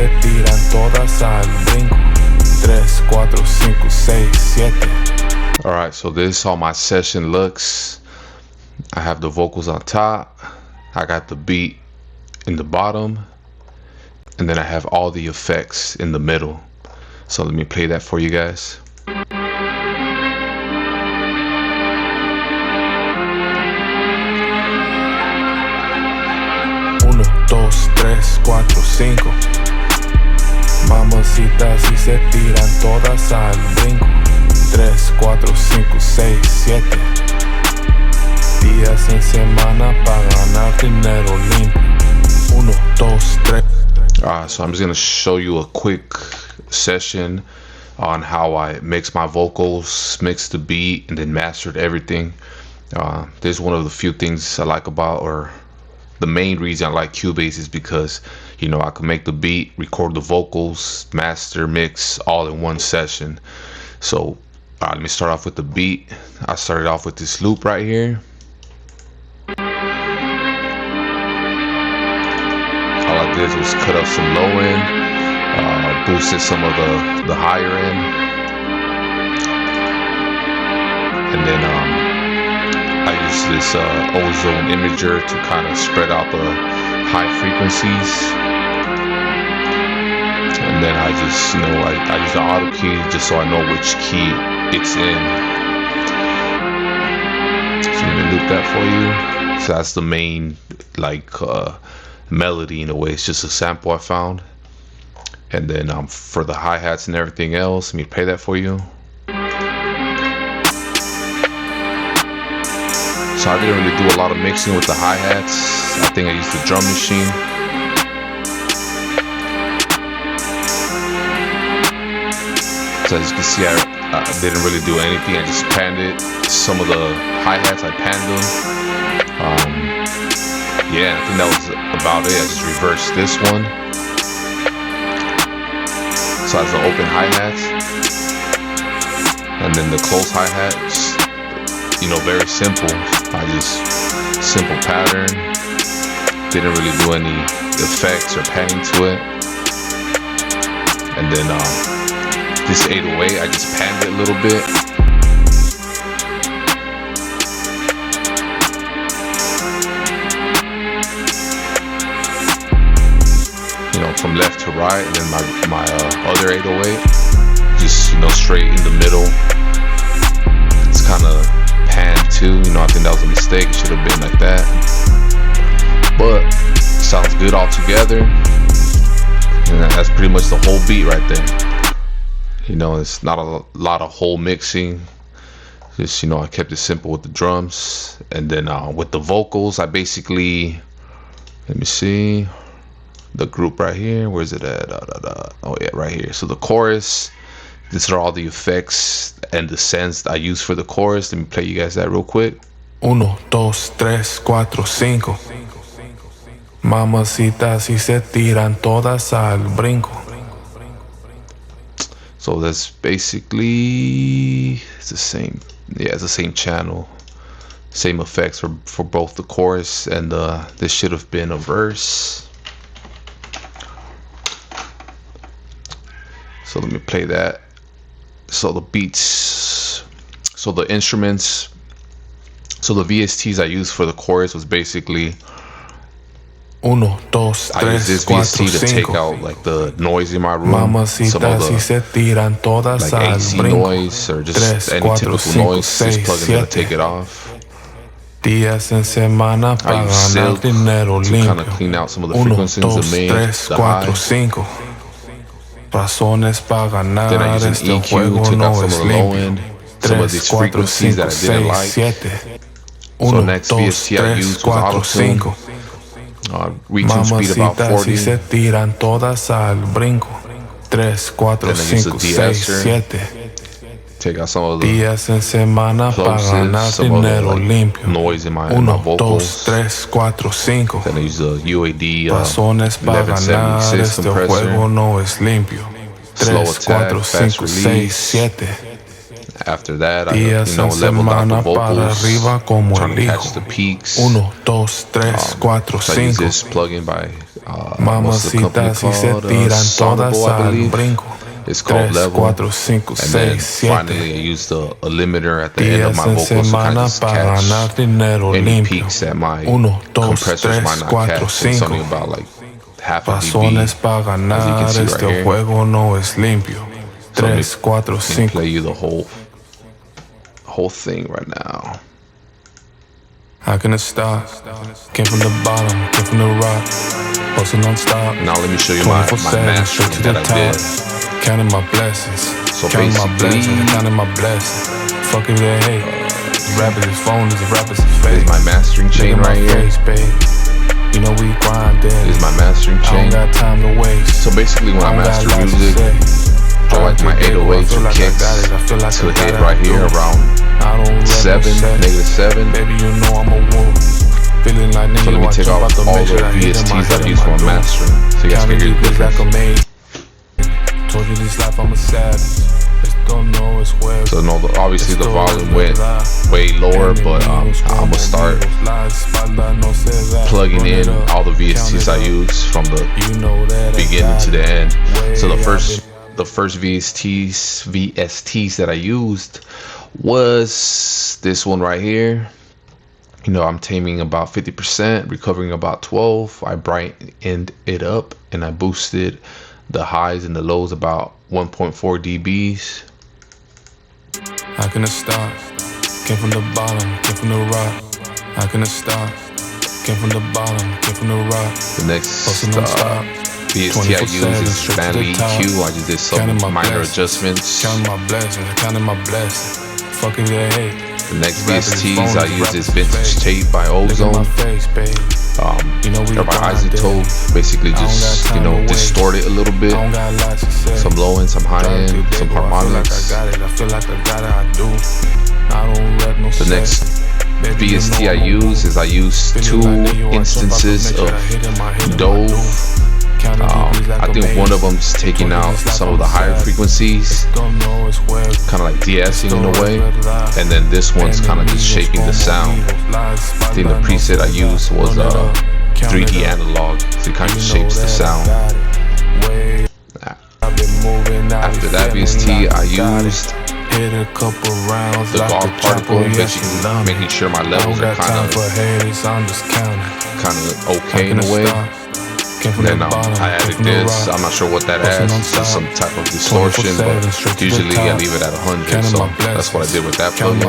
se tiran todas al brinco. 3, 4, 5, 6, 7. Alright, so this is how my session looks. I have the vocals on top, I got the beat in the bottom, and then I have all the effects in the middle. So let me play that for you guys. 1, 2, 3, 4, 5. Mamacitas y se tiran todas al brinco. 3, 4, 5, 6, 7. Días en semana para ganar dinero limpio. 1, 2, 3. So I'm just gonna show you a quick session on how I mix my vocals, mix the beat, and then mastered everything. This is one of the few things I like about, or the main reason I like Cubase, is because, you know, I can make the beat, record the vocals, master, mix all in one session. So let me start off with the beat. I started off with this loop right here. All I did was cut up some low end, boosted some of the higher end, and then I used this ozone imager to kind of spread out the high frequencies, and then I just, you know, I use the auto key just so I know which key it's in. So let me loop that for you. So that's the main, like, melody in a way. It's just a sample I found. And then for the hi-hats and everything else, let me play that for you. So I didn't really do a lot of mixing with the hi-hats. I think I used the drum machine. So as you can see, I didn't really do anything. I just panned it. Some of the hi-hats, I panned them. Yeah, I think that was about it. I just reversed this one. So as the open hi-hats, and then the close hi-hat, you know, very simple. I just, simple pattern, didn't really do any effects or panning to it. And then this 808, I just panned it a little bit. You know, from left to right, and then my other 808, just, you know, straight in the middle. It's kind of panned too, you know. I think that was a mistake. It should have been like that, but sounds good all together. And that's pretty much the whole beat right there. You know, it's not a lot of whole mixing. Just, you know, I kept it simple with the drums, and then with the vocals, I basically, let me see, the group right here, where's it at? Oh yeah, right here. So the chorus, these are all the effects and the sends I use for the chorus. Let me play you guys that real quick. 1, 2, 3, 4, 5. Mamacitas y se tiran todas al brinco. So that's basically, it's the same. Yeah, it's the same channel, same effects for both the chorus and this should have been a verse. So let me play that. So the beats, so the instruments, so the VSTs I used for the chorus was basically, 1, 2, 3, 4, 5. I used this VST to take out like the noise in my room, some of the like AC noise or just any typical noise, just plug in there to take it off. Días en semana para ganar dinero limpio. Kind of clean out some of the frequencies, the mid, the high. 5. Razones para ganar. Then I used an EQ, took out some of the low end, some of these frequencies that I didn't like. So next VST I used was auto-tune. Retune speed about 40. Se tiran todas al brinco. 3, 4, 5, 6, 7. Take out some of the días en semana para ganar dinero limpio. Noise in my 1, vocals. 2, 3, 4, 5. Then I use the UAD Razones para ganar. Este juego no es limpio. 3, 4, 5, 6, 7. After that, I, you know, leveled out the vocals, trying to catch the peaks. 1, 2, 3, 4, 5. So I use this plugin by What's the company called? Sonable, I believe. It's called Level. And then finally I used a limiter at the end of my vocals to kind of just catch any peaks that my compressors might not catch. It's something about like half a dB, as you can see right here. So let me play you the whole thing right now. How can it stop? Came from the bottom, came from the rock. Hustle non-stop. Now let me show you my mastering that I did. Counting my blessings. So counting my blessings, basically, counting my blessings. Fuck if they hate. Rappers is phone, is rappers is fake. This is my mastering chain right here. You know we grindin'. This is my mastering chain. I don't got time to waste. So basically when I master music, I like my 808s or kicks to hit right here around 7, -7. Baby, you know I'm a wolf. Feeling like So let me take off all the VSTs I use for mastering, so you guys can hear the difference. Told you this life I'm a savage. So no, obviously the volume went way lower, but I'm gonna start plugging in all the VSTs I use from the beginning to the end. So the first VSTs that I used was this one right here. You know, I'm taming about 50%, recovering about 12. I brightened it up and I boosted the highs and the lows about 1.4 dBs. How can it stop? Came from the bottom, came from the rock. How can it stop? Came from the bottom, came from the rock. The next VST I use is Stanley EQ. I just did some minor adjustments. Counting my blessings, counting my blessings. Fuck if they hate. The next VSTs I use is Vintage Tape by Ozone. Or by Isotope. Basically just, you know, distort it a little bit. Some low end, some high end, some harmonics. The next VST I use is I use 2 instances of Dove. I think one of them's taking out some of the higher frequencies, kind of like de-essing in a way, and then this one's kind of just shaping the sound. I think the preset I used was 3D analog, so it kind of shapes the sound. After that VST I used the guard particle, basically making sure my levels are kind of okay in a way. And then I added this. I'm not sure what that adds. Just some type of distortion, but usually I leave it at 100. So that's what I did with that plugin.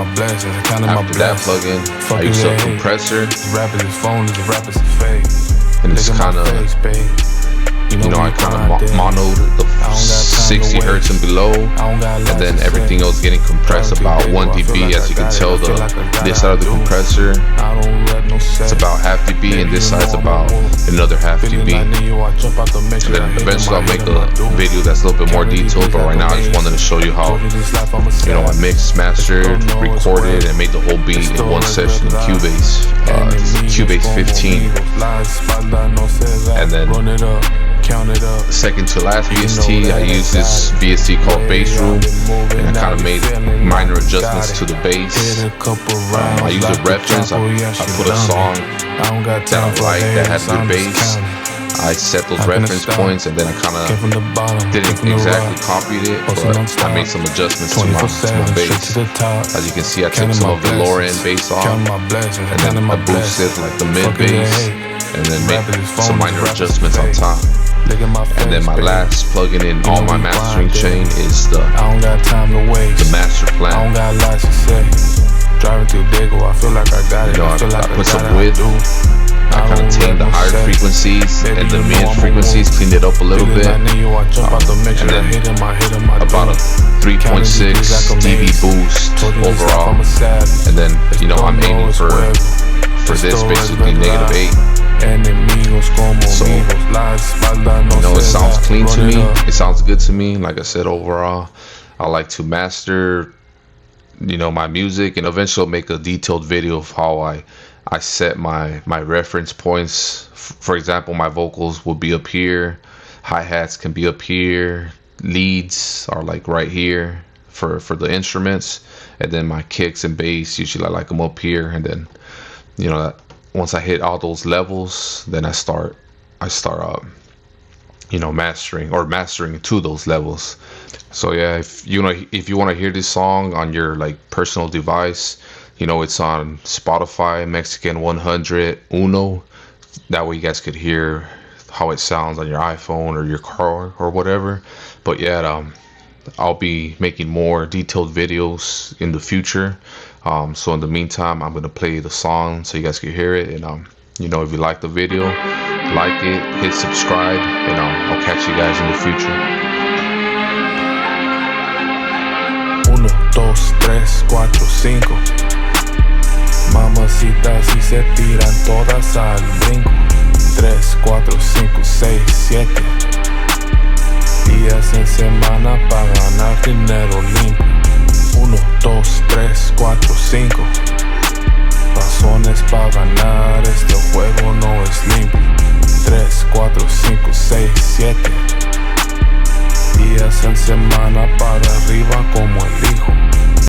After that plugin, I used a compressor, and it's kind of, you know, I kind of monoed the 60 hertz and below, and then everything else getting compressed about 1 dB. As you can tell, this side of the compressor, it's about half dB, and this side's about another half dB. And then eventually I'll make a video that's a little bit more detailed, but right now I just wanted to show you how, you know, I mixed, mastered, recorded, and made the whole beat in one session in Cubase, Cubase 15. And then second to last VST, I used this VST called Bass Room, and I kind of made minor adjustments to the bass. I used a reference. I put a song that I like that had good bass. I set those reference points, and then I kind of didn't exactly copy it, but I made some adjustments to my bass. As you can see, I took some of the lower end bass off, and then I boosted like the mid bass, and then made some minor adjustments on top. And then my last plugin in all my mastering chain is the master plan. You know, I put some width. I kind of tamed the higher frequencies and the mid frequencies, cleaned it up a little bit, and then about a 3.6 dB boost overall. And then, you know, I'm aiming for this basically -8. So, you know, it sounds clean to me. It sounds good to me. Like I said, overall, I like to master, you know, my music, and eventually make a detailed video of how I set my reference points. For example, my vocals will be up here, hi-hats can be up here, leads are like right here for the instruments, and then my kicks and bass, usually I like them up here. And then, you know, once I hit all those levels, then I start I start mastering to those levels. So yeah, if you want to hear this song on your like personal device, it's on Spotify, Mexican 100 Uno. That way you guys could hear how it sounds on your iPhone or your car or whatever. But yeah, I'll be making more detailed videos in the future. So in the meantime, I'm gonna play the song so you guys can hear it. And if you like the video, like it, hit subscribe, and I'll catch you guys in the future. 1, 2, 3, 4, 5. Mamacitas y se tiran todas al brinco. 3, 4, 5, 6, 7. Días en semana para ganar dinero limpio. 1, 2, 3, 4, 5. Razones para ganar, este juego no es limpio. 3, 4, 5, 6, 7. Días en semana para arriba como el hijo.